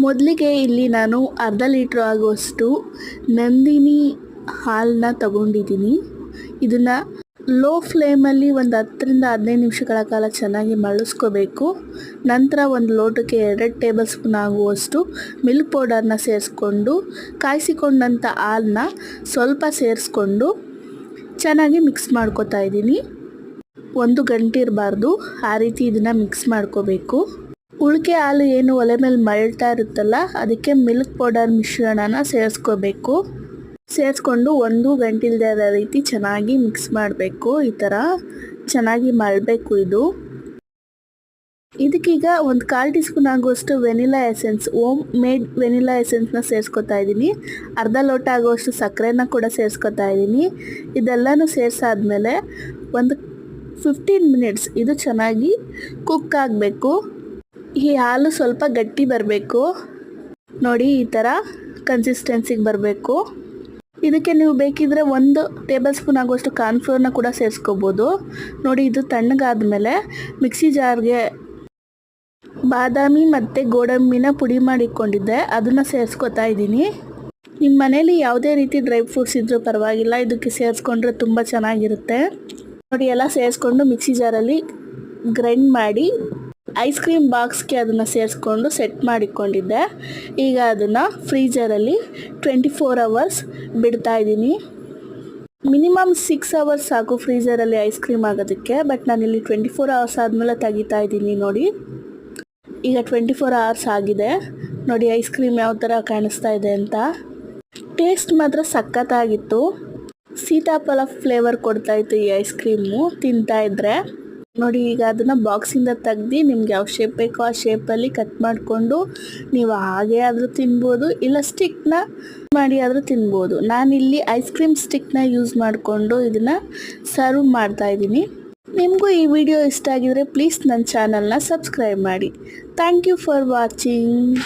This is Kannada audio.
ಮೊದಲಿಗೆ ಇಲ್ಲಿ ನಾನು ಅರ್ಧ ಲೀಟ್ರ್ ಆಗುವಷ್ಟು ನಂದಿನಿ ಹಾಲನ್ನ ತಗೊಂಡಿದ್ದೀನಿ. ಇದನ್ನು ಲೋ ಫ್ಲೇಮಲ್ಲಿ ಒಂದು 10ರಿಂದ 15 ನಿಮಿಷಗಳ ಕಾಲ ಚೆನ್ನಾಗಿ ಮರಳಿಸ್ಕೋಬೇಕು. ನಂತರ ಒಂದು ಲೋಟಕ್ಕೆ 2 ಟೇಬಲ್ ಸ್ಪೂನ್ ಆಗುವಷ್ಟು ಮಿಲ್ಕ್ ಪೌಡರ್ನ ಸೇರಿಸ್ಕೊಂಡು ಕಾಯಿಸಿಕೊಂಡಂಥ ಹಾಲನ್ನ ಸ್ವಲ್ಪ ಸೇರಿಸ್ಕೊಂಡು ಚೆನ್ನಾಗಿ ಮಿಕ್ಸ್ ಮಾಡ್ಕೋತಾ ಇದ್ದೀನಿ. ಒಂದು ಗಂಟೆ ಇರಬಾರ್ದು, ಆ ರೀತಿ ಇದನ್ನು ಮಿಕ್ಸ್ ಮಾಡ್ಕೋಬೇಕು. ಉಳಿಕೆ ಹಾಲು ಏನು ಒಲೆ ಮೇಲೆ ಮಳ್ತಾ ಇರುತ್ತಲ್ಲ, ಅದಕ್ಕೆ ಮಿಲ್ಕ್ ಪೌಡರ್ ಮಿಶ್ರಣನ ಸೇರಿಸ್ಕೋಬೇಕು. ಸೇರಿಸ್ಕೊಂಡು 1 ಗಂಟೆ ಇಲ್ಲದ ರೀತಿ ಚೆನ್ನಾಗಿ ಮಿಕ್ಸ್ ಮಾಡಬೇಕು. ಈ ಥರ ಚೆನ್ನಾಗಿ ಮಳಬೇಕು. ಇದಕ್ಕೀಗ ಒಂದು 1/4 ಟೀ ಸ್ಪೂನ್ ಆಗುವಷ್ಟು vanilla essence, home made vanilla ಎಸೆನ್ಸ್ನ ಸೇರಿಸ್ಕೊತಾ ಇದ್ದೀನಿ. ಅರ್ಧ ಲೋಟ ಆಗುವಷ್ಟು ಸಕ್ಕರೆನ ಕೂಡ ಸೇರಿಸ್ಕೊತಾ ಇದ್ದೀನಿ. ಇದೆಲ್ಲನೂ ಸೇರಿಸಾದ್ಮೇಲೆ ಒಂದು 15 ಮಿನಿಟ್ಸ್ ಇದು ಚೆನ್ನಾಗಿ ಕುಕ್ ಆಗಬೇಕು. ಈ ಹಾಲು ಸ್ವಲ್ಪ ಗಟ್ಟಿ ಬರಬೇಕು. ನೋಡಿ, ಈ ಥರ ಕನ್ಸಿಸ್ಟೆನ್ಸಿಗೆ ಬರಬೇಕು. ಇದಕ್ಕೆ ನೀವು ಬೇಕಿದ್ರೆ 1 ಟೇಬಲ್ ಸ್ಪೂನ್ ಆಗುವಷ್ಟು ಕಾರ್ನ್ಫ್ಲೋರ್ನ ಕೂಡ ಸೇರಿಸ್ಕೋಬೋದು. ನೋಡಿ, ಇದು ತಣ್ಣಗಾದ್ಮೇಲೆ ಮಿಕ್ಸಿ ಜಾರ್ಗೆ ಬಾದಾಮಿ ಮತ್ತು ಗೋಡಂಬಿನ ಪುಡಿ ಮಾಡಿಕೊಂಡಿದ್ದೆ, ಅದನ್ನು ಸೇರಿಸ್ಕೊತಾ ಇದ್ದೀನಿ. ನಿಮ್ಮ ಮನೇಲಿ ಯಾವುದೇ ರೀತಿ ಡ್ರೈ ಫ್ರೂಟ್ಸ್ ಇದ್ದರೂ ಪರವಾಗಿಲ್ಲ, ಇದಕ್ಕೆ ಸೇರಿಸ್ಕೊಂಡ್ರೆ ತುಂಬ ಚೆನ್ನಾಗಿರುತ್ತೆ. ನೋಡಿ, ಎಲ್ಲ ಸೇರಿಸ್ಕೊಂಡು ಮಿಕ್ಸಿ ಜಾರಲ್ಲಿ ಗ್ರೈಂಡ್ ಮಾಡಿ ಐಸ್ ಕ್ರೀಮ್ ಬಾಕ್ಸ್ಗೆ ಅದನ್ನು ಸೇರಿಸ್ಕೊಂಡು ಸೆಟ್ ಮಾಡಿಕೊಂಡಿದ್ದೆ. ಈಗ ಅದನ್ನು ಫ್ರೀಜರಲ್ಲಿ 24 ಅವರ್ಸ್ ಬಿಡ್ತಾ ಇದ್ದೀನಿ. ಮಿನಿಮಮ್ 6 ಅವರ್ಸ್ ಸಾಕು ಫ್ರೀಜರಲ್ಲಿ ಐಸ್ ಕ್ರೀಮ್ ಆಗೋದಕ್ಕೆ. ಬಟ್ ನಾನಿಲ್ಲಿ 24 ಅವರ್ಸ್ ಆದಮೇಲೆ ತೆಗಿತಾ ಇದ್ದೀನಿ. ನೋಡಿ, ಈಗ 24 ಅವರ್ಸ್ ಆಗಿದೆ. ನೋಡಿ ಐಸ್ ಕ್ರೀಮ್ ಯಾವ ಥರ ಕಾಣಿಸ್ತಾ ಇದೆ ಅಂತ. ಟೇಸ್ಟ್ ಮಾತ್ರ ಸಖತ್ತಾಗಿತ್ತು. ಸೀತಾಫಲ ಫ್ಲೇವರ್ ಕೊಡ್ತಾಯಿತ್ತು ಈ ಐಸ್ ಕ್ರೀಮು ತಿಂತಾ ಇದ್ದರೆ. ನೋಡಿ, ಈಗ ಅದನ್ನು ಬಾಕ್ಸಿಂದ ತೆಗ್ದು ನಿಮ್ಗೆ ಯಾವ ಶೇಪ್ ಬೇಕೋ ಆ ಶೇಪಲ್ಲಿ ಕಟ್ ಮಾಡಿಕೊಂಡು ನೀವು ಹಾಗೆ ಆದರೂ ತಿನ್ಬೋದು, ಇಲ್ಲ ಸ್ಟಿಕ್ನ ಮಾಡಿ ಆದರೂ ತಿನ್ಬೋದು. ನಾನಿಲ್ಲಿ ಐಸ್ ಕ್ರೀಮ್ ಸ್ಟಿಕ್ನ ಯೂಸ್ ಮಾಡಿಕೊಂಡು ಇದನ್ನು ಸರ್ವ್ ಮಾಡ್ತಾಯಿದ್ದೀನಿ. ನಿಮಗೂ ಈ ವಿಡಿಯೋ ಇಷ್ಟ ಆಗಿದರೆ ಪ್ಲೀಸ್ ನನ್ನ ಚಾನಲ್ನ ಸಬ್ಸ್ಕ್ರೈಬ್ ಮಾಡಿ. Thank you for watching.